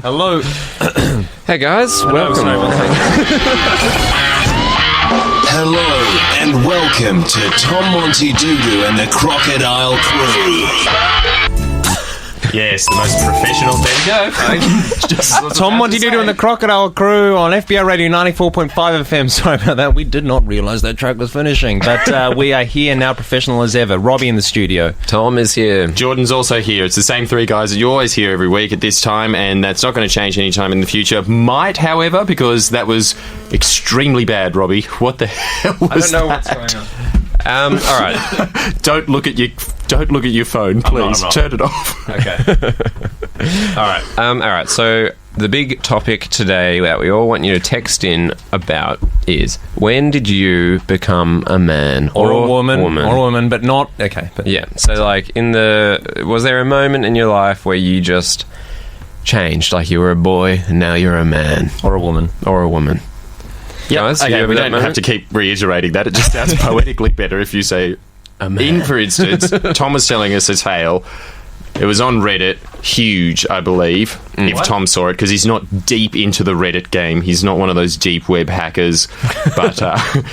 Hello. Hey guys, welcome. Hello and welcome to Tom Montydoodoo and the Crocodile crew. Yes, the most professional. There you go. Tom Montydoodoo and the Crocodile crew on FBI Radio 94.5 FM. Sorry about that. We did not realise that track was finishing. But we are here now, professional as ever. Robbie in the studio. Tom is here. Jordan's also here. It's the same three guys that you always hear every week at this time, and that's not going to change any time in the future. Might, however, because that was extremely bad, Robbie. What the hell was that? I don't know what's going on. All right. Don't look at your phone, please. Turn it off. Okay. All right. So the big topic today that we all want you to text in about is, when did you become a man Or a woman, but not... Okay. But yeah. So, like, was there a moment in your life where you just changed? Like, you were a boy and now you're a man. Or a woman. Yep. Guys, Okay, we don't have to keep reiterating that. It just sounds poetically better if you say a man. For instance, Tom was telling us a tale. It was on Reddit, huge, I believe, if Tom saw it, because he's not deep into the Reddit game. He's not one of those deep web hackers, but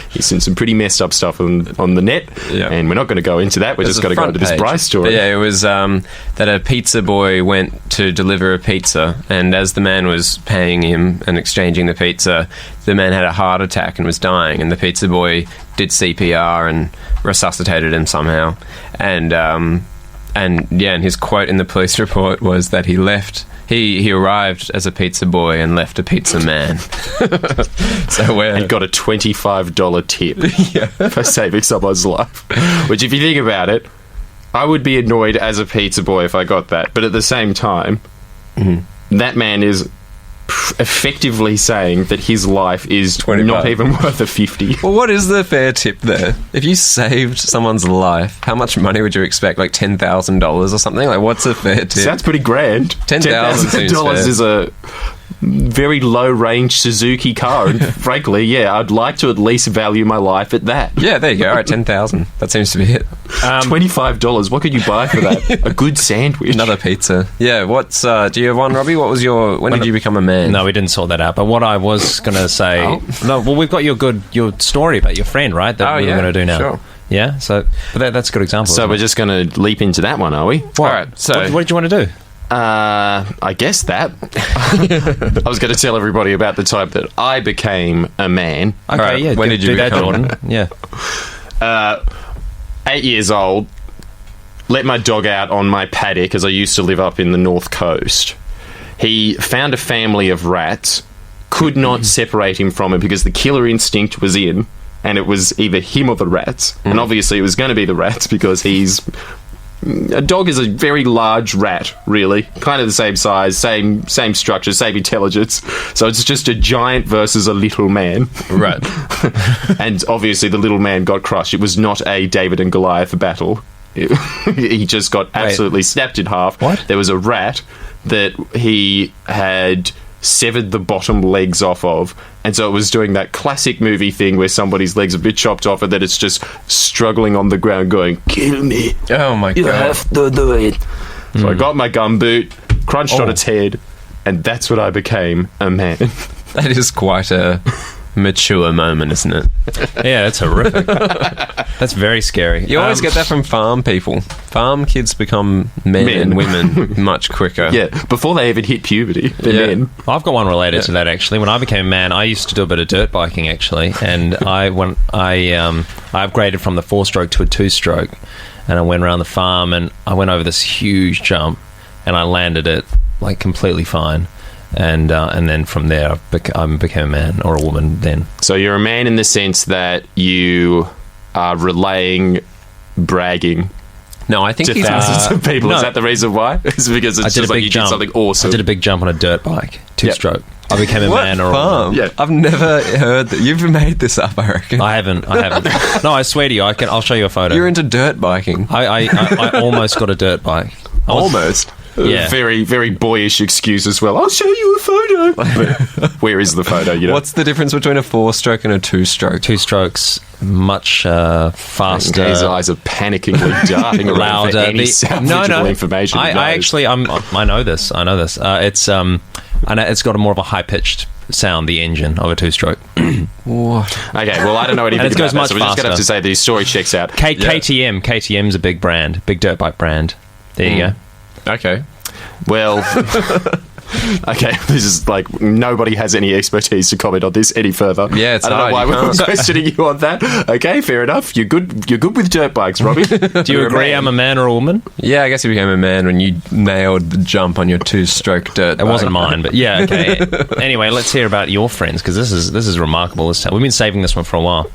he's seen some pretty messed up stuff on the net, and we're not going to go into that. We're just going to go into this Bryce story. But yeah, it was that a pizza boy went to deliver a pizza, and as the man was paying him and exchanging the pizza, the man had a heart attack and was dying, and the pizza boy did CPR and resuscitated him somehow. And his quote in the police report was that he arrived as a pizza boy and left a pizza man. And got a $25 tip for saving someone's life. Which, if you think about it, I would be annoyed as a pizza boy if I got that. But at the same time, that man is effectively saying that his life is 25. Not even worth a 50. Well, what is the fair tip there? If you saved someone's life, how much money would you expect? Like $10,000 or something? Like, what's a fair tip? Sounds pretty grand. $10,000 is a very low-range Suzuki car, and frankly, I'd like to at least value my life at that. Yeah, there you go. All right, $10,000. That seems to be it. $25. What could you buy for that? A good sandwich. Another pizza. Yeah. What's? Do you have one, Robbie? What was your? When did you become a man? No, we didn't sort that out. But what I was going to say... No, well, we've got your story about your friend, right? That we're going to do now. Sure. Yeah, so that's a good example. So we're just going to leap into that one, are we? All right. So what did you want to do? I guess that. I was going to tell everybody about the time that I became a man. Okay, right, when did you become Jordan? Yeah. 8 years old. Let my dog out on my paddock, as I used to live up in the North Coast. He found a family of rats, could not separate him from it because the killer instinct was in, and it was either him or the rats. And obviously it was going to be the rats because a dog is a very large rat, really. Kind of the same size, same structure, same intelligence. So it's just a giant versus a little man. Right. And obviously the little man got crushed. It was not a David and Goliath battle. He just got absolutely snapped in half. What? There was a rat that he had severed the bottom legs off of, and so it was doing that classic movie thing where somebody's legs are a bit chopped off and then it's just struggling on the ground going, "Kill me, oh my god, you have to do it." So I got my gumboot, crunched on its head, and that's when I became a man. That is quite a mature moment, isn't it? Yeah, that's horrific. That's very scary. You always get that from farm people. Farm kids become men and women much quicker. Yeah, before they even hit puberty, they're men. I've got one related to that, actually. When I became a man, I used to do a bit of dirt biking, actually, and I upgraded from the 4-stroke to a 2-stroke, and I went around the farm, and I went over this huge jump, and I landed it like completely fine. And then from there, I became a man or a woman then. So you're a man in the sense that you are relaying bragging. No, I think to thousands of people. No. Is that the reason why? It's because it's just like you did something awesome. I did a big jump on a dirt bike, 2-stroke. I became a man or a woman. Yeah. I've never heard that. You've made this up, I reckon. I haven't. No, I swear to you, I'll show you a photo. You're into dirt biking. I almost got a dirt bike. Almost? Yeah. Very, very boyish excuse as well. I'll show you a photo. But where is the photo? You know? What's the difference between a 4-stroke and a 2-stroke? 2 strokes, much faster. His eyes are panickingly darting around louder. for any salvageable information. I know this. I know it's got a more of a high-pitched sound, the engine of a 2-stroke. What? Okay, well, I don't know anything And it about goes that, much so we're just going to have faster. to say the story checks out. KTM's a big brand, big dirt bike brand. There you go. Okay. Well, okay, this is like nobody has any expertise to comment on this any further. Yeah, it's I don't hard, know why you we're can't. questioning you on that. Okay, fair enough. You're good. You're good with dirt bikes, Robbie. Do you agree I'm a man or a woman? Yeah, I guess you became a man when you nailed the jump on your 2-stroke dirt. It wasn't mine, but yeah, okay. Anyway, let's hear about your friends, because this is remarkable. We've been saving this one for a while.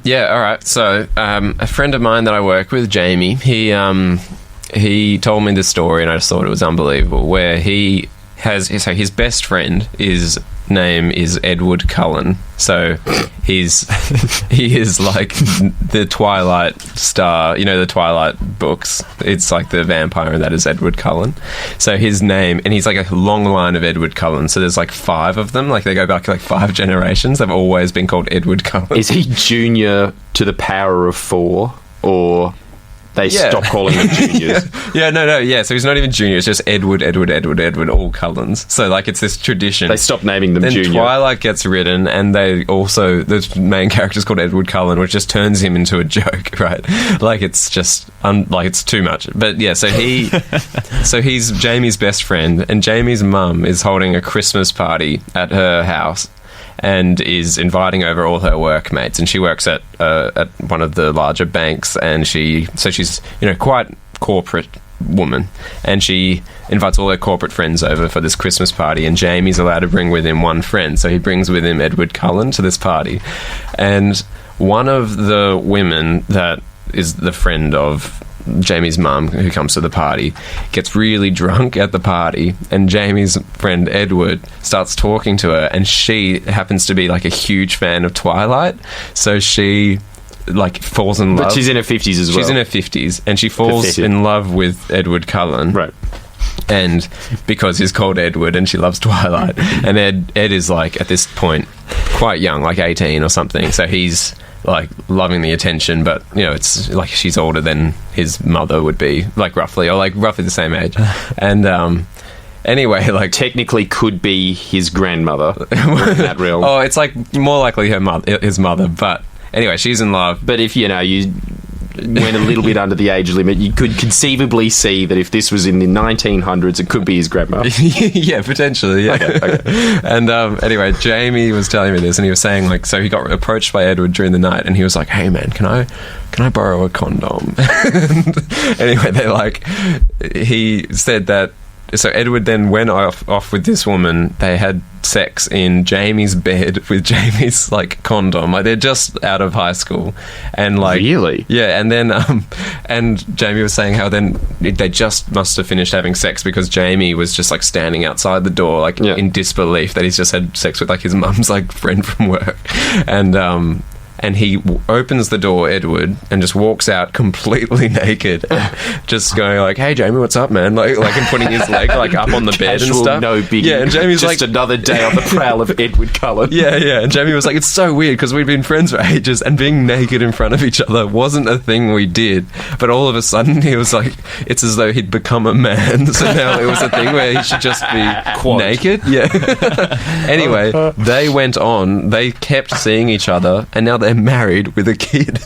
Yeah, all right. So, a friend of mine that I work with, Jamie, he told me this story, and I just thought it was unbelievable. Where his best friend, his name is Edward Cullen. So he is like the Twilight star. You know the Twilight books. It's like the vampire, and that is Edward Cullen. So his name, and he's like a long line of Edward Cullen. So there's like 5 of them. Like they go back like 5 generations. They've always been called Edward Cullen. Is he junior to the power of 4, or they stop calling him juniors? Yeah. So he's not even junior. It's just Edward, all Cullens. So like it's this tradition. They stop naming them Then junior. Twilight gets written, and they also the main character's called Edward Cullen, which just turns him into a joke, right? Like it's just like it's too much. But yeah, so he's Jamie's best friend, and Jamie's mum is holding a Christmas party at her house, and is inviting over all her workmates, and she works at one of the larger banks, and she's quite corporate woman, and she invites all her corporate friends over for this Christmas party, and Jamie's allowed to bring with him one friend, so he brings with him Edward Cullen to this party, and one of the women that is the friend of Jamie's mum, who comes to the party, gets really drunk at the party, and Jamie's friend Edward starts talking to her, and she happens to be like a huge fan of Twilight, so she like falls in love. But she's in her 50s as well. She's in her 50s, and she falls Pathetic. in love with Edward Cullen. Right. And because he's called Edward and she loves Twilight, and Ed is like at this point quite young, like 18 or something, so he's like loving the attention, but you know it's like she's older than his mother would be, like roughly the same age. And anyway, like Technically could be his grandmother in that realm. oh, it's like more likely his mother, but anyway, she's in love. But if you went a little bit under the age limit, you could conceivably see that if this was in the 1900s, it could be his grandma. Yeah, potentially, yeah. Okay. And anyway, Jamie was telling me this, and he was saying like, so he got approached by Edward during the night, and he was like, "Hey man, can I borrow a condom?" And anyway, he said that. So Edward then went off with this woman. They had sex in Jamie's bed with Jamie's like condom. Like they're just out of high school, and like Really? yeah. And then and Jamie was saying how then they just must have finished having sex because Jamie was just like standing outside the door like in disbelief that he's just had sex with like his mum's like friend from work, and he opens the door, Edward, and just walks out completely naked, just going like, "Hey, Jamie, what's up, man?" Like, and putting his leg like up on the bed and Casual, stuff. no biggie. Yeah, and Jamie's just like, another day on the prowl of Edward Cullen. yeah. And Jamie was like, "It's so weird because we've been friends for ages, and being naked in front of each other wasn't a thing we did. But all of a sudden, he was like, it's as though he'd become a man. So now it was a thing where he should just be naked." Yeah. Anyway, they went on. They kept seeing each other, and now they're married with a kid.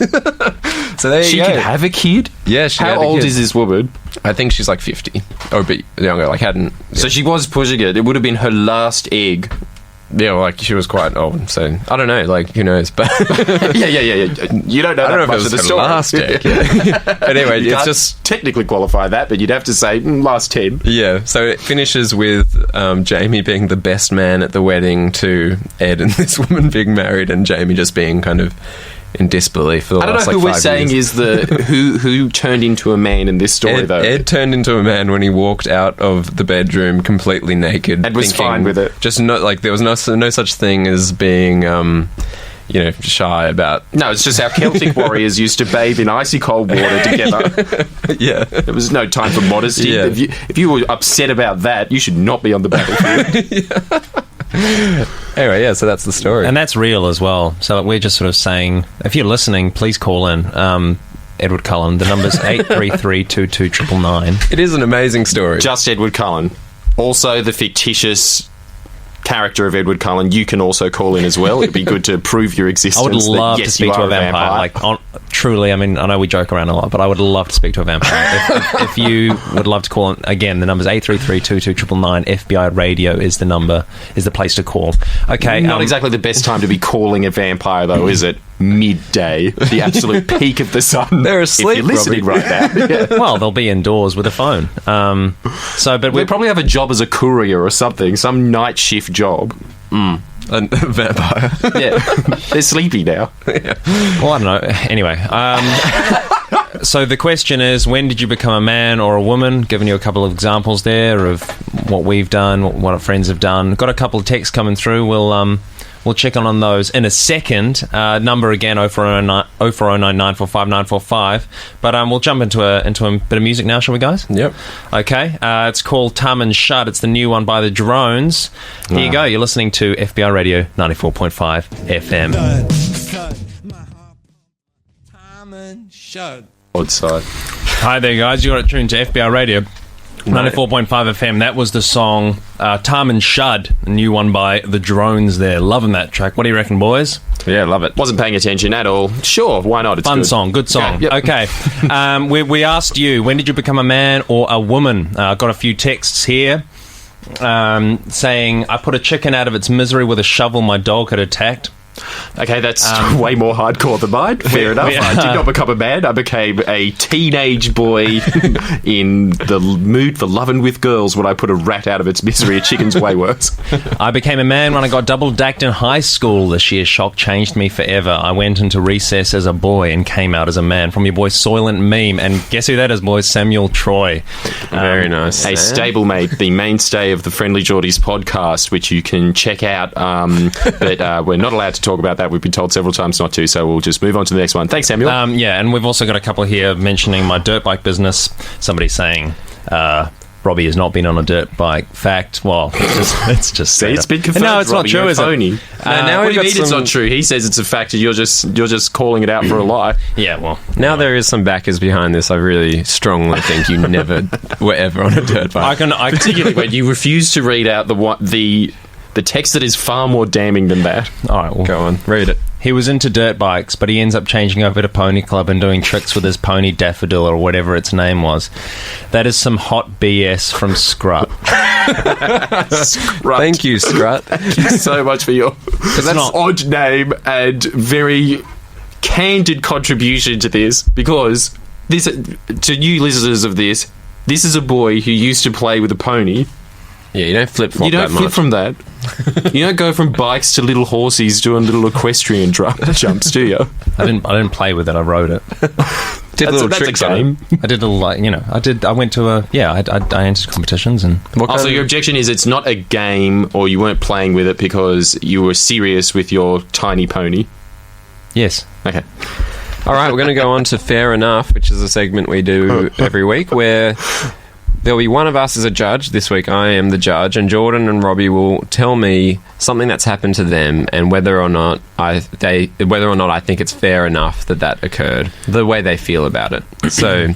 So there She you go. could have a kid? Yeah, she had How a old kid. is this woman? I think she's like 50 or a bit younger. Like hadn't. So she was pushing it. It would have been her last egg. Yeah, well, like she was quite old. So I don't know. Like who knows? But Yeah. You don't know I don't that know if much it was of the her story. last egg. Yeah. But anyway, You it's can't just. technically qualify that, but you'd have to say last 10. Yeah, so it finishes with Jamie being the best man at the wedding to Ed and this woman being married, and Jamie just being kind of in disbelief for the I don't last know who like we're 5 saying years. is who turned into a man in this story, though. Ed turned into a man when he walked out of the bedroom completely naked And was fine with it. Just there was no such thing as being shy about. No, it's just our Celtic warriors used to bathe in icy cold water together. Yeah. There was no time for modesty. Yeah. If you were upset about that, you should not be on the battlefield. Anyway, yeah, so that's the story. And that's real as well. So we're just sort of saying, if you're listening, please call in. Edward Cullen. The number's 833-2299. It is an amazing story. Just Edward Cullen. Also, the fictitious character of Edward Cullen, you can also call in as well. It'd be good to prove your existence. I would love that, yes, to speak you to are a vampire. Truly, I mean, I know we joke around a lot, but I would love to speak to a vampire. if you would love to call in, again, the number's 833-2299. FBI Radio is the number, is the place to call. Okay. Not exactly the best time to be calling a vampire, though, is it? Midday, the absolute peak of the sun. They're asleep, if you're listening right now. Yeah. Well, they'll be indoors with a phone. But we probably have a job as a courier or something, some night shift job. A vampire. Yeah, they're sleepy now. Yeah. Well, I don't know. Anyway, so the question is, when did you become a man or a woman? Giving you a couple of examples there of what we've done, what our friends have done. Got a couple of texts coming through. We'll check on those in a second. Number again, 0409-945-945. But we'll jump into a bit of music now, shall we, guys? Yep. Okay. It's called Tum and Shud. It's the new one by the Drones. Here you go. You're listening to FBI Radio 94.5 FM. Odd side. Hi there, guys. You got it tuned to FBI Radio 94.5 FM. That was the song Tum and Shud, a new one by the Drones there. Loving that track. What do you reckon, boys? Yeah, love it. Wasn't paying attention at all. Sure, why not? It's Fun good. song, good song. Okay, yep. Okay. We asked you, when did you become a man or a woman? Got a few texts here saying, I put a chicken out of its misery with a shovel my dog had attacked. Okay, that's way more hardcore than mine. Fair enough. I did not become a man. I became a teenage boy in the mood for loving with girls when I put a rat out of its misery. A chicken's way worse. I became a man when I got double-dacked in high school. The sheer shock changed me forever. I went into recess as a boy and came out as a man. From your boy Soylent Meme. And guess who that is, boys? Samuel Troy. Very nice. A stablemate, the mainstay of the Friendlyjordies podcast, which you can check out. But we're not allowed to talk about that. We've been told several times not to, so we'll just move on to the next one. Thanks, Samuel. Yeah, and we've also got a couple here mentioning my dirt bike business. Somebody saying Robbie has not been on a dirt bike. Fact. Well, it's just See, it's been confirmed. No, it's Robbie, not true, is phony. it? Now what do we've you got mean it's not true? He says it's a fact, and you're just calling it out for a lie. Yeah, well, now there is some backers behind this. I really strongly think you never were ever on a dirt bike. I Particularly when you refuse to read out the text that is far more damning than that. All right, well, Go on, read it. he was into dirt bikes, but he ends up changing over to Pony Club and doing tricks with his pony Daffodil or whatever its name was. That is some hot BS from Scrut. Scrut. Thank you, Scrut. Thank you so much for your odd name and very candid contribution to this, because this, to you listeners of this is a boy who used to play with a pony. Yeah, you don't flip-flop You don't that flip much. from that. You don't go from bikes to little horsies doing little equestrian jumps, do you? I didn't play with it. I rode it. Did little That's tricks a on game. it. I did a little, I went to I entered competitions and. Also, your objection is it's not a game, or you weren't playing with it because you were serious with your tiny pony. Yes. Okay. All right, we're going to go on to Fair Enough, which is a segment we do every week where there'll be one of us as a judge. This week I am the judge, and Jordan and Robbie will tell me something that's happened to them and whether or not I think it's fair enough that occurred, the way they feel about it. So,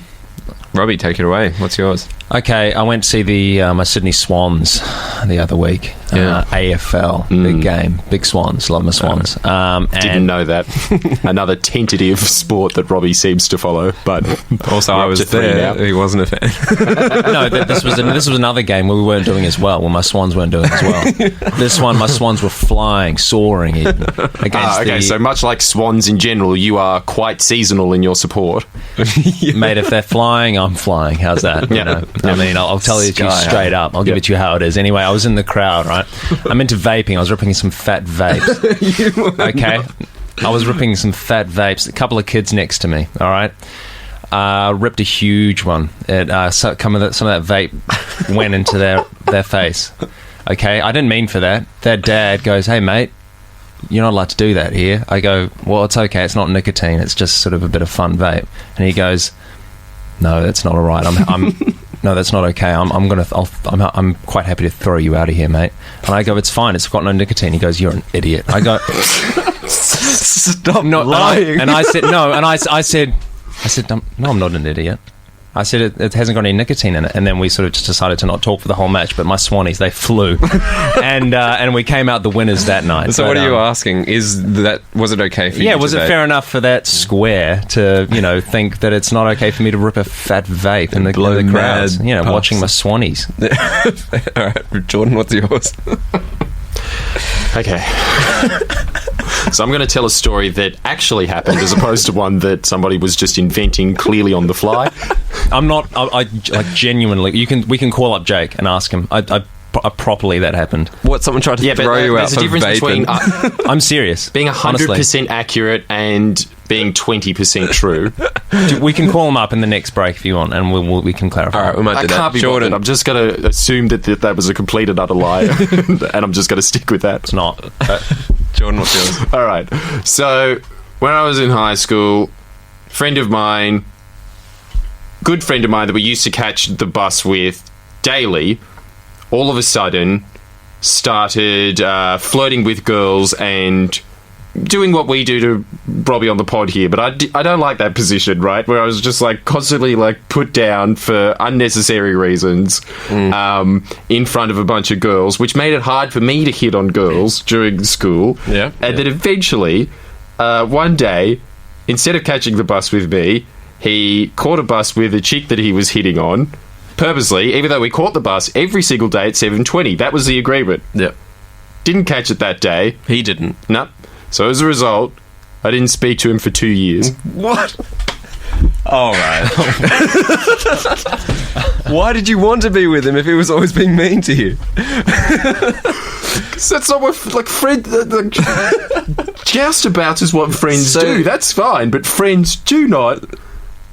Robbie, take it away. What's yours? Okay, I went to see my Sydney Swans the other week. Yeah. AFL, big game, big Swans, love my Swans. Didn't know that. Another tentative sport that Robbie seems to follow, but Also, I was there. He wasn't a fan. No, this was another game where we weren't doing as well, where my Swans weren't doing as well. This one, my Swans were flying, soaring even. Against so much like swans in general, you are quite seasonal in your support. Mate, if they're flying, I'm flying. How's that? You know? I mean, I'll tell it to you straight up. I'll give it to you how it is. Anyway, I was in the crowd, right? I'm into vaping. I was ripping some fat vapes. Okay? I was ripping some fat vapes. A couple of kids next to me, all right? Ripped a huge one. Some of that vape went into their face. Okay? I didn't mean for that. Their dad goes, "Hey, mate, you're not allowed to do that here. I go, well, it's okay. It's not nicotine. It's just sort of a bit of fun vape. And he goes, no, that's not all right. No, that's not okay. I'm quite happy to throw you out of here, mate. And I go, it's fine. It's got no nicotine. He goes, you're an idiot. I go, stop lying. And I said, no. And I said, no, I'm not an idiot. I said, it hasn't got any nicotine in it. And then we sort of just decided to not talk for the whole match. But my Swannies, they flew. and we came out the winners that night. So what are you asking? Was it okay for you? Yeah, was it fair enough for that square to, think that it's not okay for me to rip a fat vape in the crowds? Watching my Swannies. All right, Jordan, what's yours? Okay. So I'm going to tell a story that actually happened as opposed to one that somebody was just inventing clearly on the fly. I'm not. I genuinely. We can call up Jake and ask him. I properly that happened. What? Someone tried to throw you out for vaping? There's a difference between I'm serious. Being 100% accurate and being 20% true. We can call him up in the next break if you want, and we can clarify. All right, we might do that. Can't be Jordan, bothered. I'm just going to assume that was a complete and utter lie, and I'm just going to stick with that. It's not. Jordan, what's yours? All right. So when I was in high school, good friend of mine that we used to catch the bus with daily, all of a sudden started flirting with girls and doing what we do to Robbie on the pod here. But I don't like that position, right? Where I was just constantly put down for unnecessary reasons in front of a bunch of girls, which made it hard for me to hit on girls during school. Yeah. And then eventually, one day, instead of catching the bus with me, he caught a bus with a chick that he was hitting on. Purposely, even though we caught the bus every single day at 7:20. That was the agreement. Yeah. Didn't catch it that day. He didn't. No. So as a result, I didn't speak to him for 2 years. What? All right. Why did you want to be with him if he was always being mean to you? Because that's not what, joustabouts is what friends do. That's fine, but friends do not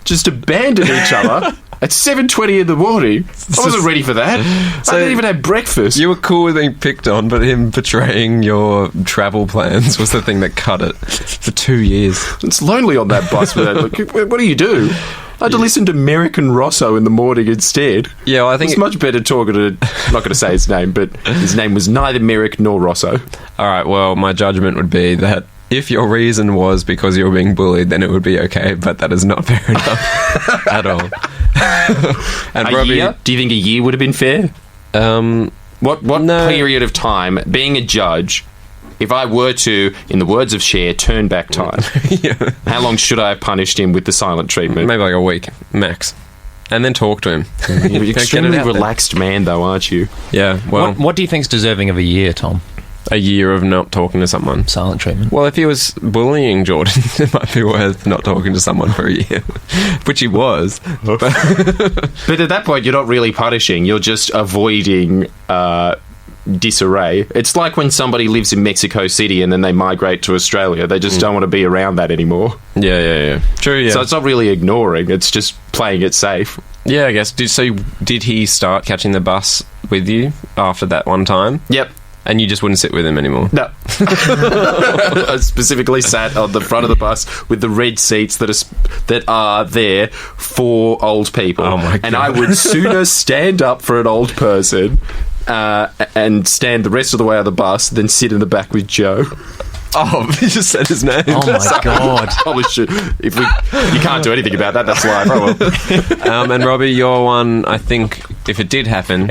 just abandon each other at 7:20 in the morning. I wasn't ready for that. I didn't even have breakfast. You were cool with being picked on, but him betraying your travel plans was the thing that cut it for 2 years. It's lonely on that bus. What do you do? I had to listen to American Rosso in the morning instead. Yeah, well, I think it's much better talking to... I'm not going to say his name, but his name was neither Merrick nor Rosso. All right, well, my judgment would be that if your reason was because you were being bullied, then it would be okay, but that is not fair enough at all. And Robbie, year? Do you think a year would have been fair? What period of time, being a judge, if I were to, in the words of Cher, turn back time, how long should I have punished him with the silent treatment? Maybe a week, max. And then talk to him. You're an extremely relaxed man, though, aren't you? Yeah, well... What do you think's deserving of a year, Tom? A year of not talking to someone. Silent treatment. Well, if he was bullying Jordan, it might be worth not talking to someone for a year. Which he was. But at that point, you're not really punishing. You're just avoiding disarray. It's like when somebody lives in Mexico City and then they migrate to Australia. They just don't want to be around that anymore. Yeah. True, yeah. So it's not really ignoring. It's just playing it safe. Yeah, I guess. Did he start catching the bus with you after that one time? Yep. And you just wouldn't sit with him anymore? No. I specifically sat on the front of the bus with the red seats that are there for old people. Oh my God. And I would sooner stand up for an old person and stand the rest of the way on the bus than sit in the back with Joe. Oh, you just said his name. Oh my God. Probably should. You can't do anything about that, that's life. Oh well. And Robbie, your one, I think, if it did happen,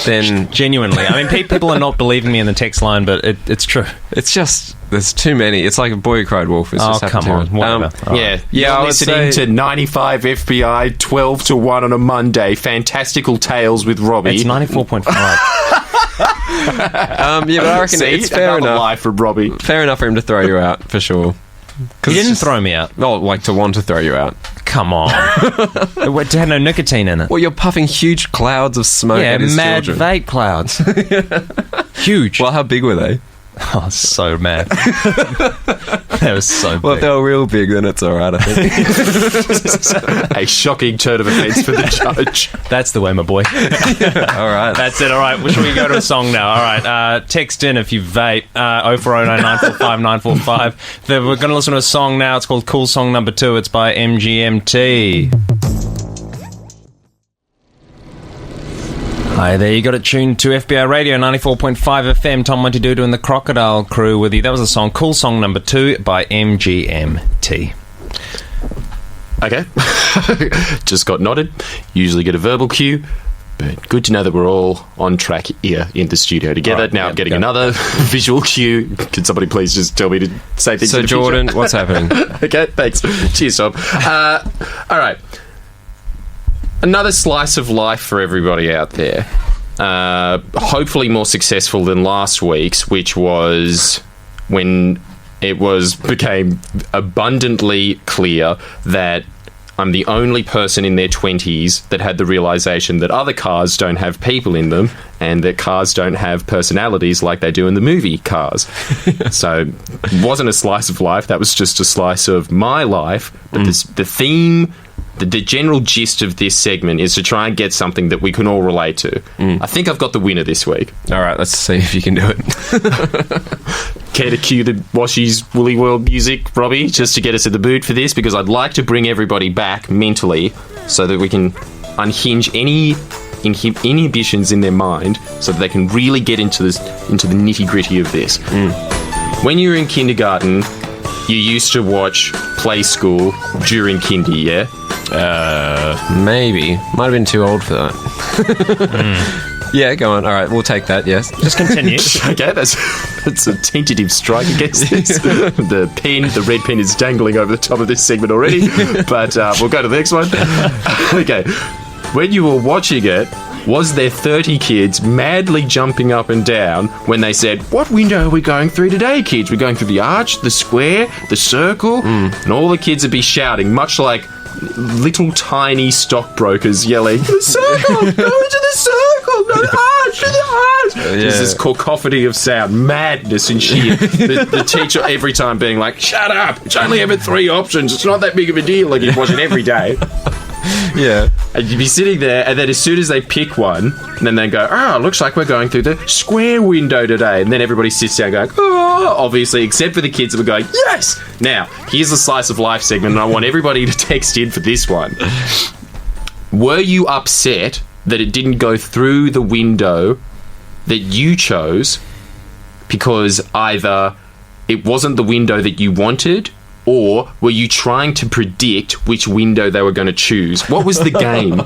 then... Genuinely. I mean, people are not believing me in the text line, but it's true. It's just... There's too many. It's like a boy who cried wolf. It's just come on. Whatever. Yeah. You're listening to 95 FBI 12 to 1 on a Monday. Fantastical Tales with Robbie. It's 94.5. Yeah, but I reckon it's fair enough. Lie from Robbie. Fair enough for him to throw you out, for sure. He didn't throw me out. Oh, like to want to throw you out. Come on. It had no nicotine in it. Well, you're puffing huge clouds of smoke at his mad children. vape clouds. Huge. Well, how big were they? Oh, so mad. That was so big. Well, if they were real big, then it's all right, I think. A shocking turn of events for the judge. That's the way, my boy. All right. That's it. All right. Should we go to a song now? All right. Text in if you vape. 0409945945. We're going to listen to a song now. It's called Cool Song Number 2. It's by MGMT. Hi there, you got it tuned to FBI Radio 94.5 FM. Tom Montydoodoo and the Crocodile crew with you. That was the song Cool Song Number 2 by MGMT. Okay. Just got nodded. Usually get a verbal cue, but good to know that we're all on track here in the studio together. Right, now I'm getting another visual cue. Can somebody please just tell me to say things? So, Jordan, what's happening? Okay, thanks. Cheers, Tom. All right. Another slice of life for everybody out there. Hopefully more successful than last week's, which was when it became abundantly clear that I'm the only person in their 20s that had the realization that other cars don't have people in them and that cars don't have personalities like they do in the movie Cars. So it wasn't a slice of life. That was just a slice of my life. But the theme... The general gist of this segment is to try and get something that we can all relate to. I think I've got the winner this week. All right, let's see if you can do it. Care to cue the Washies Woolly World music, Robbie, just to get us in the mood for this? Because I'd like to bring everybody back mentally so that we can unhinge any inhibitions in their mind so that they can really get into the nitty-gritty of this. When you were in kindergarten, you used to watch Play School during kindy, yeah? Maybe. Might have been too old for that. Yeah, go on. All right, we'll take that, yes. Just continue. Okay, that's a tentative strike against this. The red pen is dangling over the top of this segment already, but we'll go to the next one. Okay. When you were watching it, was there 30 kids madly jumping up and down when they said, "What window are we going through today, kids? We're going through the arch, the square, the circle?" And all the kids would be shouting, much like little tiny stockbrokers yelling, "The circle! Go into the circle! No, the arch! To the arch!" There's this cacophony of sound, madness and sheer. The teacher every time being like, "Shut up! It's only ever 3 options. It's not that big of a deal." Like you'd watch it every day. Yeah. And you'd be sitting there, and then as soon as they pick one, and then they go, "Oh, looks like we're going through the square window today." And then everybody sits down going, "Oh," obviously, except for the kids that were going, "Yes!" Now, here's the slice of life segment, and I want everybody to text in for this one. Were you upset that it didn't go through the window that you chose because either it wasn't the window that you wanted, or were you trying to predict which window they were going to choose? What was the game?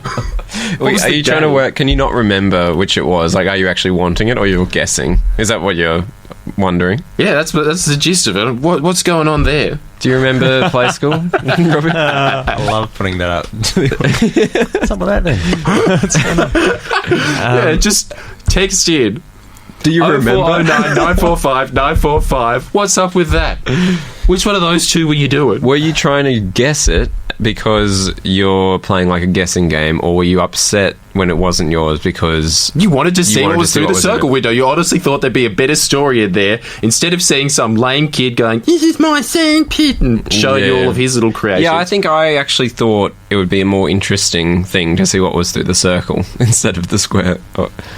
Are you trying to work? Can you not remember which it was? Like, are you actually wanting it, or you're guessing? Is that what you're wondering? Yeah, that's the gist of it. What's going on there? Do you remember Play School, Robbie? I love putting that up. What's up with that then? Yeah, just text in. Do you remember? 040945 What's up with that? Which one of those two were you doing? Were you trying to guess it because you're playing like a guessing game, or were you upset when it wasn't yours because you wanted to see what was through the circle window? You honestly thought there'd be a better story in there instead of seeing some lame kid going, "This is my sandpit," and showing you all of his little creations. Yeah, I think I actually thought it would be a more interesting thing to see what was through the circle instead of the square.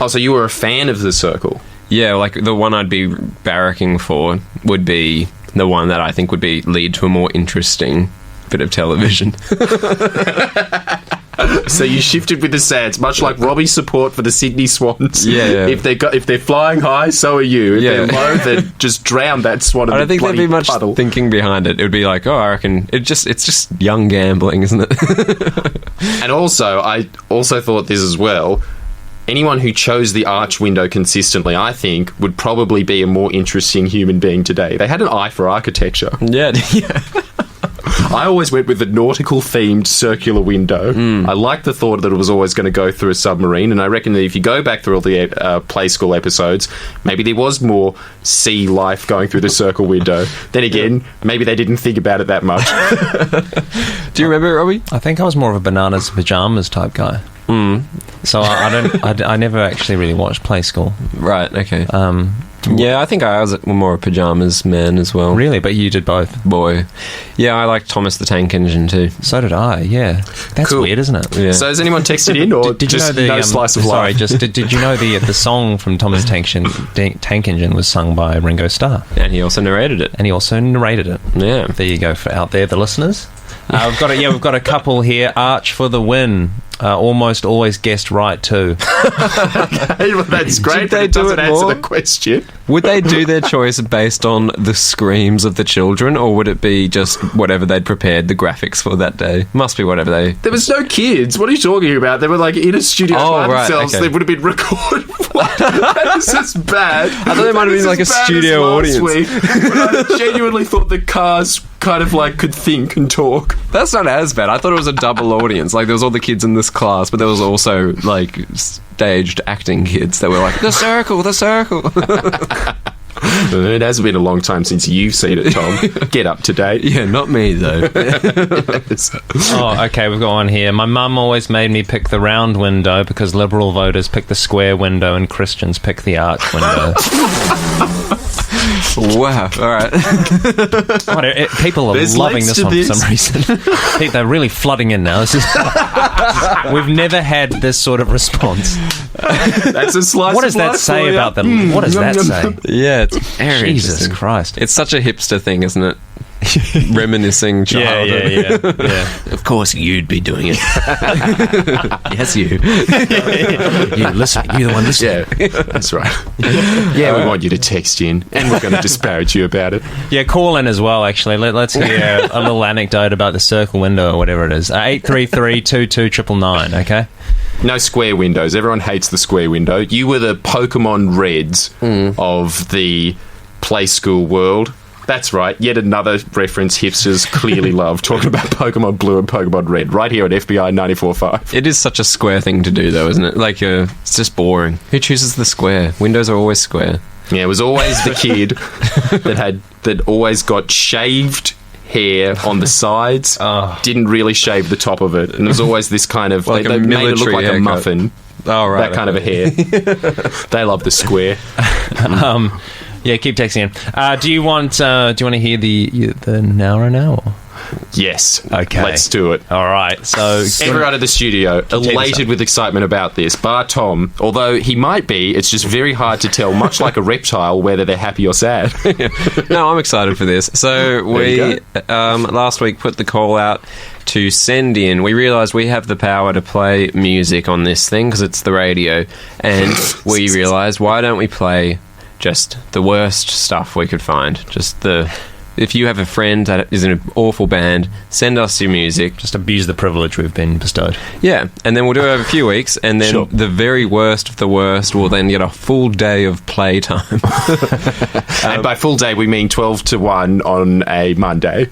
Oh, so you were a fan of the circle? Yeah, like the one I'd be barracking for would be the one that I think would lead to a more interesting bit of television. So you shifted with the Sands, much like Robbie's support for the Sydney Swans. Yeah. If they're flying high, so are you. If they're low, then just drown that swan. I don't think there'd be much puddle. thinking behind it. It would be like, I reckon it's just young gambling, isn't it? And also, I also thought this as well. Anyone who chose the arch window consistently, I think, would probably be a more interesting human being today. They had an eye for architecture. Yeah. I always went with the nautical-themed circular window. I liked the thought that it was always going to go through a submarine, and I reckon that if you go back through all the Play School episodes, maybe there was more sea life going through the circle window. Then again, maybe they didn't think about it that much. Do you remember it, Robbie? I think I was more of a bananas pajamas type guy. So I never actually really watched Play School. Right, okay. Do Yeah, I think I was more a pyjamas man as well. Really? But you did both? Boy. Yeah, I like Thomas the Tank Engine too. So did I, yeah. That's Cool. weird, isn't it? Yeah. So has anyone texted in, or Did you just know the no slice of sorry, life? just did you know the song from Thomas Tank Engine was sung by Ringo Starr, And he also narrated it. and he also narrated it. Yeah. There you go for out there, the listeners. We've got a couple here. Arch for the win. Almost always guessed right too. Hey, well, that's great, Did but they it do doesn't it answer more? the question. Would they do their choice based on the screams of the children, or would it be just whatever they'd prepared the graphics for that day? Must be whatever they... There was no kids. What are you talking about? They were like in a studio by right, themselves. okay. They would have been recorded. What? That is just bad. I thought it might have been like a studio audience. I genuinely thought the cars kind of like could think and talk. That's not as bad. I thought it was a double audience. Like, there was all the kids in this class, but there was also, like, staged acting kids that were like, the circle, the circle. It has been a long time since you've seen it, Tom. Get up to date. Yeah, not me, though. Oh, okay, we've got one here. My mum always made me pick the round window because Liberal voters pick the square window and Christians pick the arch window. Wow, all right. People are There's loving legs this to one this. for some reason. They're really flooding in now. We've never had this sort of response. That's a slice What does of that life say for about you. them? What does that say? Yeah, it's very Jesus interesting. Christ. It's such a hipster thing, isn't it? Reminiscing childhood. Yeah. Of course you'd be doing it. Yes, you. You listen. You're the one listening. Yeah, that's right. Yeah, we want you to text in, and we're going to disparage you about it. Yeah, call in as well, actually. Let's hear a little anecdote about the circle window or whatever it is. 833-2299, okay? No square windows. Everyone hates the square window. You were the Pokemon Reds of the play school world. That's right. Yet another reference hipsters clearly love, talking about Pokemon Blue and Pokemon Red, right here at FBI 94.5. It is such a square thing to do, though, isn't it? Like, it's just boring. Who chooses the square? Windows are always square. Yeah, it was always the kid that always got shaved hair on the sides, didn't really shave the top of it, and there was always this kind of... Like they a made it look military like a haircut. muffin. Oh, right. That kind of a hair. They love the square. Yeah, keep texting in. Do you want to hear the Nowra now? Or? Yes. Okay. Let's do it. All right. So Everyone at the studio elated with excitement about this, bar Tom. Although he might be, it's just very hard to tell, much like a reptile, whether they're happy or sad. No, I'm excited for this. So we last week put the call out to send in. We realised we have the power to play music on this thing because it's the radio, and we realised, why don't we play just the worst stuff we could find? Just if you have a friend that is in an awful band, send us your music. just abuse the privilege we've been bestowed. Yeah, and then we'll do it over a few weeks, and then Sure. the very worst of the worst will then get a full day of playtime. And by full day, we mean 12 to 1 on a Monday.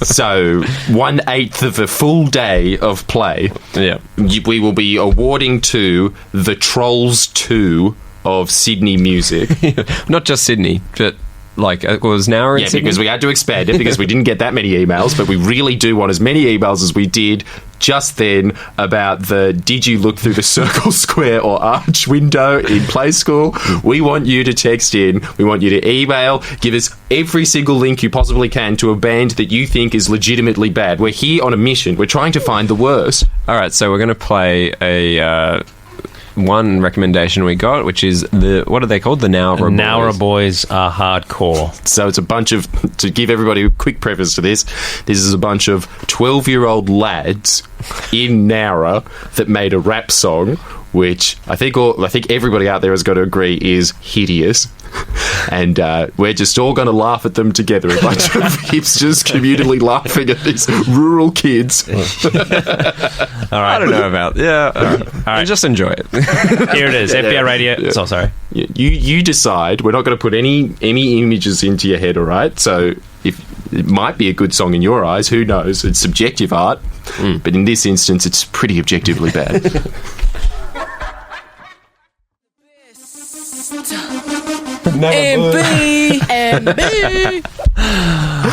So 1/8 of a full day of play. Yeah. We will be awarding to the Trolls 2 of Sydney music. Not just Sydney, but like it was now in Yeah, Sydney. because we had to expand it because we didn't get that many emails, but we really do want as many emails as we did just then about the did you look through the circle, square or arch window in play school. We want you to text in. We want you to email. Give us every single link you possibly can to a band that you think is legitimately bad. We're here on a mission. We're trying to find the worst. All right, so we're going to play a one recommendation we got, which is what are they called? The Nowra Boys. Nowra boys are hardcore. So it's a bunch of, to give everybody a quick preface to this is a bunch of 12-year-old lads in Nowra that made a rap song, which I think everybody out there has got to agree is hideous. And we're just all going to laugh at them together, a bunch of hipsters communally laughing at these rural kids. All right. I don't know about all right. Just enjoy it. Here it is. FBI Radio. Yeah. Oh, sorry. You decide. We're not going to put any images into your head, all right? So if it might be a good song in your eyes, who knows? It's subjective art, but in this instance, it's pretty objectively bad.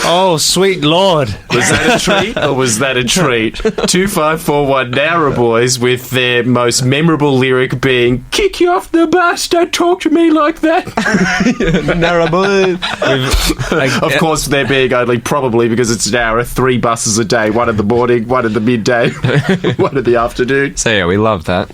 Oh, sweet Lord. Was that a treat or was that a treat? 2541 Nowra Boys with their most memorable lyric being, kick you off the bus, don't talk to me like that. Nowra Boys. Of course, they're being only probably because it's Nowra, 3 buses a day, one in the morning, one in the midday, one in the afternoon. So yeah, we love that.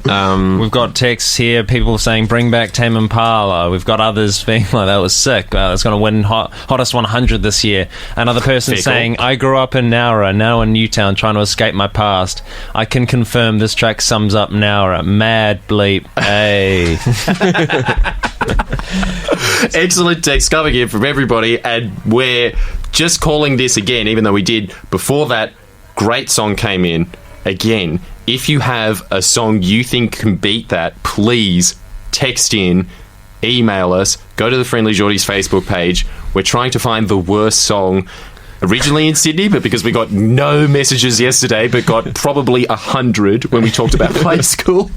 We've got texts here, people saying bring back Tame Impala. We've got others being like, that was sick. It's going to win Hottest 100 this year. Another person saying, I grew up in Nowra, now in Newtown, trying to escape my past. I can confirm this track sums up Nowra. Mad bleep. Hey. Excellent text coming in from everybody, and we're just calling this again, even though we did before that. Great song came in. Again, if you have a song you think can beat that, please text in, email us, go to the Friendlyjordies Facebook page. We're trying to find the worst song originally in Sydney, but because we got no messages yesterday, but got probably 100 when we talked about play school.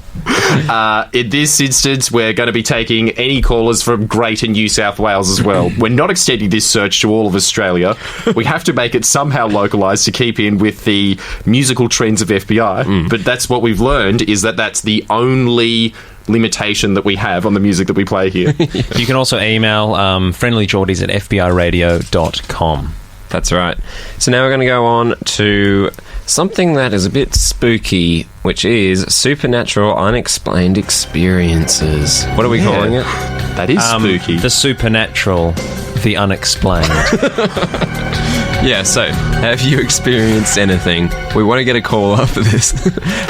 In this instance, we're going to be taking any callers from Greater New South Wales as well. We're not extending this search to all of Australia. We have to make it somehow localised to keep in with the musical trends of FBI, but that's what we've learned, is that that's the only limitation that we have on the music that we play here. You can also email friendlyjordies@fbiradio.com. That's right. So now we're going to go on to something that is a bit spooky, which is supernatural unexplained experiences. What are we calling it? That is spooky. The supernatural, the unexplained. Yeah, so have you experienced anything? We want to get a call after this.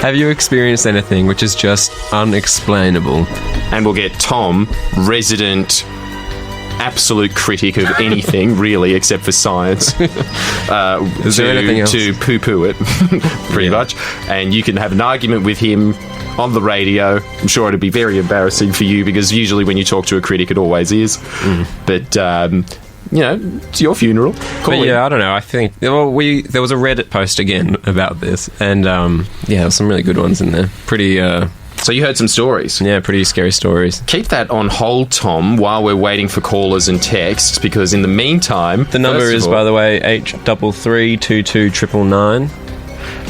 Have you experienced anything which is just unexplainable? And we'll get Tom, resident absolute critic of anything, really, except for science, Is there anything else? to poo-poo it, pretty much. And you can have an argument with him on the radio. I'm sure it'd be very embarrassing for you, because usually when you talk to a critic, it always is. But, you know, it's your funeral. But yeah, I don't know. I think there was a Reddit post again about this, and yeah, there's some really good ones in there. Pretty. So you heard some stories. Yeah, pretty scary stories. Keep that on hold, Tom, while we're waiting for callers and texts, because in the meantime... The number is, by the way, 833-22-999.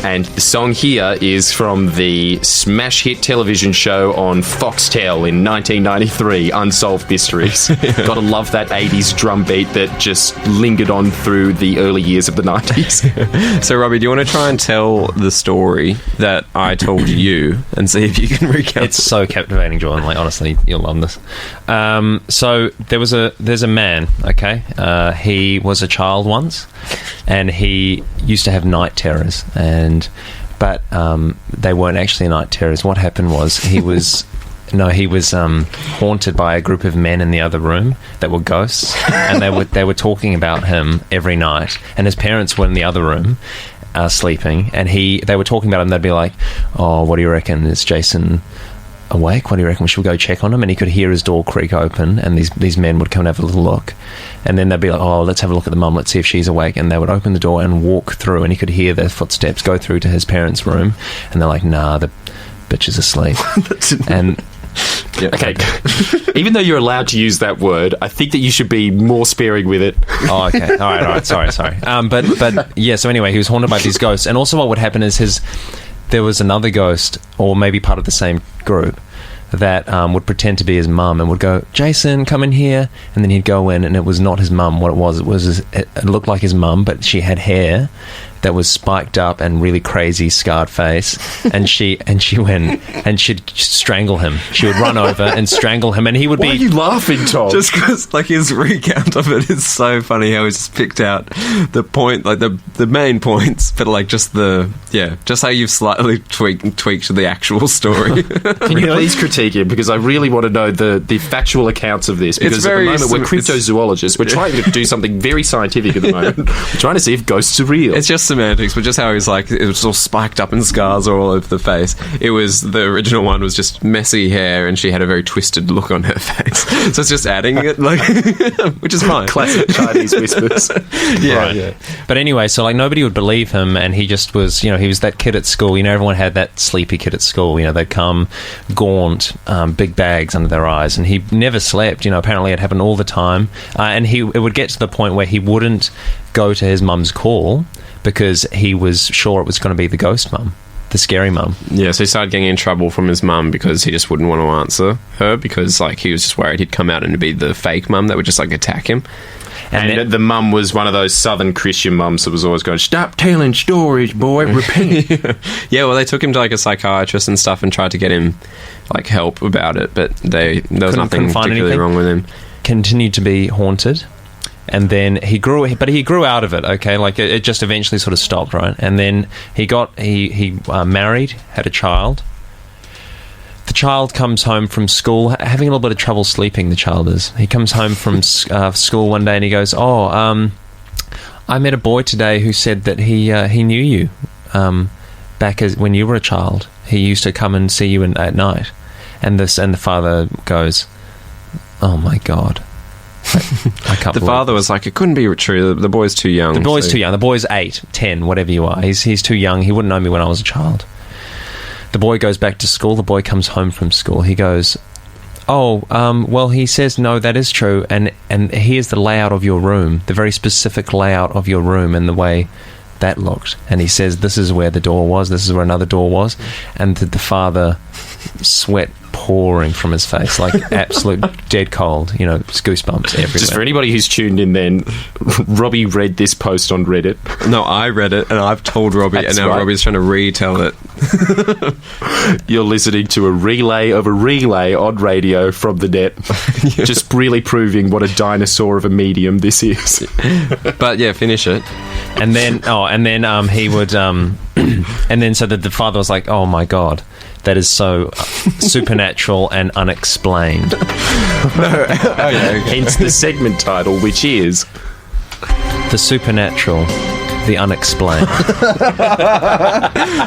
And the song here is from the smash hit television show on Foxtel in 1993, Unsolved Mysteries. Gotta love that 80s drum beat that just lingered on through the early years of the 90s. So, Robbie, do you want to try and tell the story that I told you and see if you can recount? It's so captivating, Jordan. Like, honestly, you'll love this. So there's a man, okay? He was a child once, and he used to have night terrors, but they weren't actually night terrors. What happened was he was haunted by a group of men in the other room that were ghosts, and they were talking about him every night. And his parents were in the other room sleeping, and they were talking about him. They'd be like, "Oh, what do you reckon? Is Jason awake? What do you reckon? We should go check on him." And he could hear his door creak open, and these men would come and have a little look, and then they'd be like, "Oh, let's have a look at the mum, let's see if she's awake." And they would open the door and walk through, and he could hear their footsteps go through to his parents' room, and they're like, "Nah, the bitch is asleep." And okay, even though you're allowed to use that word, I think that you should be more sparing with it. Oh, okay. All right. Sorry. But yeah. So anyway, he was haunted by these ghosts, and also what would happen is there was another ghost, or maybe part of the same group, that would pretend to be his mum and would go, "Jason, come in here," and then he'd go in, and it was not his mum. What it was it looked like his mum, but she had hair that was spiked up and really crazy, scarred face, and she went and she'd strangle him. She would run over and strangle him, and he would Why be... are you laughing, Tom? Just because, like, his recount of it is so funny how he's just picked out the point, like, the main points, but, like, just how you've slightly tweaked the actual story. Can you please critique him? Because I really want to know the factual accounts of this. Because at the moment, we're cryptozoologists. We're trying to do something very scientific at the moment. We're trying to see if ghosts are real. It's just semantics, but just how he's like, it was all spiked up and scars all over the face. It was, the original one was just messy hair and she had a very twisted look on her face. So it's just adding it, like, which is fine. Classic Chinese whispers. Yeah. But anyway, so like nobody would believe him, and he just was, he was that kid at school. Everyone had that sleepy kid at school. They'd come gaunt, big bags under their eyes, and he never slept. Apparently it happened all the time, and it would get to the point where he wouldn't go to his mum's call because he was sure it was going to be the ghost mum, the scary mum. Yeah, so he started getting in trouble from his mum because he just wouldn't want to answer her because, like, he was just worried he'd come out and be the fake mum that would just, like, attack him. And the mum was one of those southern Christian mums that was always going, "Stop telling stories, boy, repent." Yeah, well, they took him to, like, a psychiatrist and stuff and tried to get him, like, help about it, but there was nothing particularly wrong with him. Continued to be haunted. And then he grew out of it, okay? Like, it just eventually sort of stopped, right? And then he married, had a child. The child comes home from school, having a little bit of trouble sleeping, the child is. He comes home from school one day and he goes, I met a boy today who said that he knew you back when you were a child. He used to come and see you at night. And the father goes, "Oh, my God. I can't." The father was like, it couldn't be true. The boy's too young. The boy's too young. The boy's 8, 10, whatever you are. He's too young. He wouldn't know me when I was a child. The boy goes back to school. The boy comes home from school. He goes, well, he says, no, that is true. And here's the layout of your room, the very specific layout of your room and the way that looked. And he says, this is where the door was. This is where another door was. And the father, sweat pouring from his face, like absolute dead cold, goosebumps everywhere. Just for anybody who's tuned in then, Robbie read this post on Reddit. No, I read it and I've told Robbie. That's and now right. Robbie's trying to retell it. You're listening to a relay of a relay on radio from the net. Yeah. Just really proving what a dinosaur of a medium this is. But yeah, finish it. And then he would and then so that the father was like, "Oh my God, that is so supernatural and unexplained." Hence the segment title, which is The Supernatural, the Unexplained.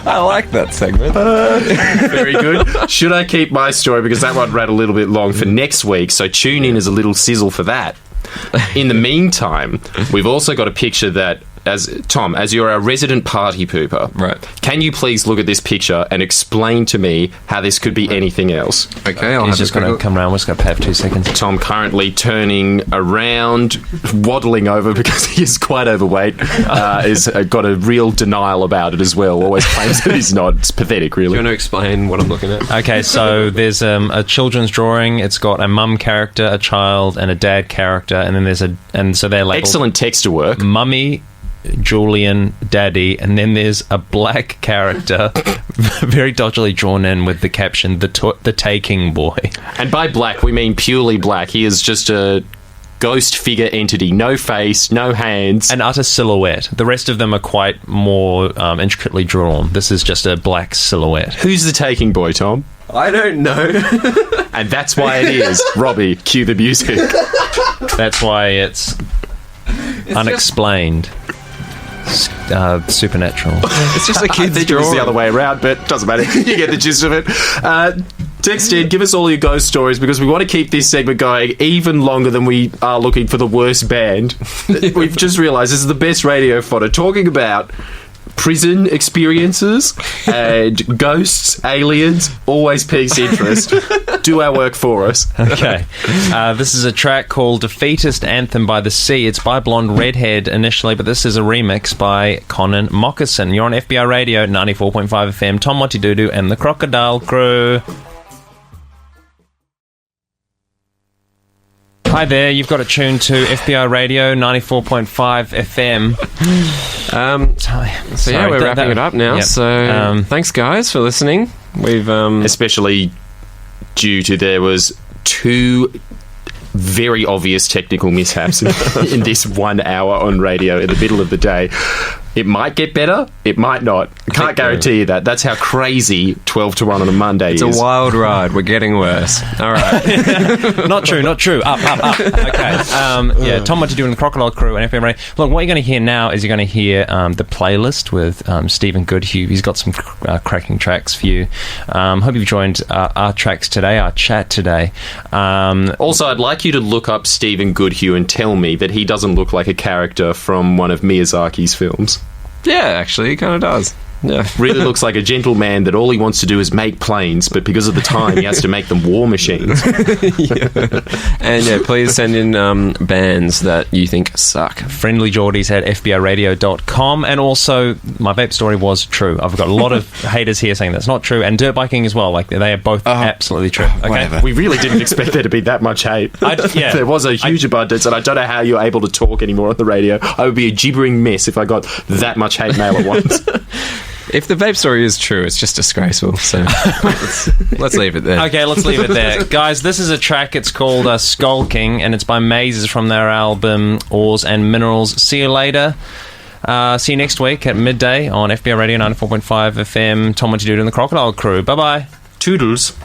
I like that segment. Very good. Should I keep my story, because that one ran a little bit long, for next week, so tune in as a little sizzle for that. In the meantime, we've also got a picture that, as you're our resident party pooper, right? Can you please look at this picture and explain to me how this could be anything else? Okay, he's just going to come around. We're just going to have 2 seconds. Tom currently turning around, waddling over because he is quite overweight. Is got a real denial about it as well. Always claims that he's not. It's pathetic, really. Do you want to explain what I'm looking at? Okay, so there's a children's drawing. It's got a mum character, a child, and a dad character, and then so they're labeled excellent texture work. Mummy, Julian, Daddy, and then there's a black character very dodgily drawn in with the caption, the taking boy. And by black we mean purely black. He is just a ghost figure entity, no face, no hands, an utter silhouette. The rest of them are quite more intricately drawn. This is just a black silhouette. Who's the taking boy, Tom? I don't know. And that's why it is. Robbie, cue the music. That's why it's unexplained. Supernatural. It's just a kid's drawing. It was the other way around, but doesn't matter. You get the gist of it. Text in, give us all your ghost stories, because we want to keep this segment going even longer than we are looking for the worst band. We've just realised this is the best radio fodder, talking about prison experiences and ghosts, aliens. Always piques interest. Do our work for us. Okay. This is a track called Defeatist Anthem by the Sea. It's by Blonde Redhead initially, but this is a remix by Conan Moccasin. You're on FBI Radio 94.5 FM. Tom, Montydoodoo and the Crocodile Crew. Hi there, you've got it tuned to FBI Radio 94.5 FM. So yeah, we're wrapping it up now. Yep. So thanks guys for listening. We've especially due to there was 2 very obvious technical mishaps in this 1 hour on radio in the middle of the day. It might get better. It might not. I can't guarantee you that. That's how crazy 12 to 1 on a Monday It's is. a wild ride. We're getting worse. All right. Not true. Up. Okay. Tom Montydoodoo and the Crocodile Crew and FM Radio. Look, what you're going to hear now is you're going to hear the playlist with Stephen Goodhue. He's got some cracking tracks for you. Hope you've joined our tracks today, our chat today. Also, I'd like you to look up Stephen Goodhue and tell me that he doesn't look like a character from one of Miyazaki's films. Yeah, actually, it kind of does. Yeah. Really looks like a gentleman that all he wants to do is make planes, but because of the time, he has to make them war machines. And please send in bands that you think suck. Friendlyjordies at fbrradio.com. And also, my vape story was true. I've got a lot of haters here saying that's not true. And dirt biking as well. Like, they are both absolutely true. Okay? Whatever. We really didn't expect there to be that much hate. There was a huge abundance, and I don't know how you're able to talk anymore on the radio. I would be a gibbering mess if I got that much hate mail at once. If the vape story is true, it's just disgraceful. So let's leave it there. Okay, let's leave it there. Guys, this is a track. It's called Skulking, and it's by Mazes from their album Ores and Minerals. See you later. See you next week at midday on FBI Radio 94.5 FM. Tom Montydoodoo and the Crocodile Crew. Bye-bye. Toodles.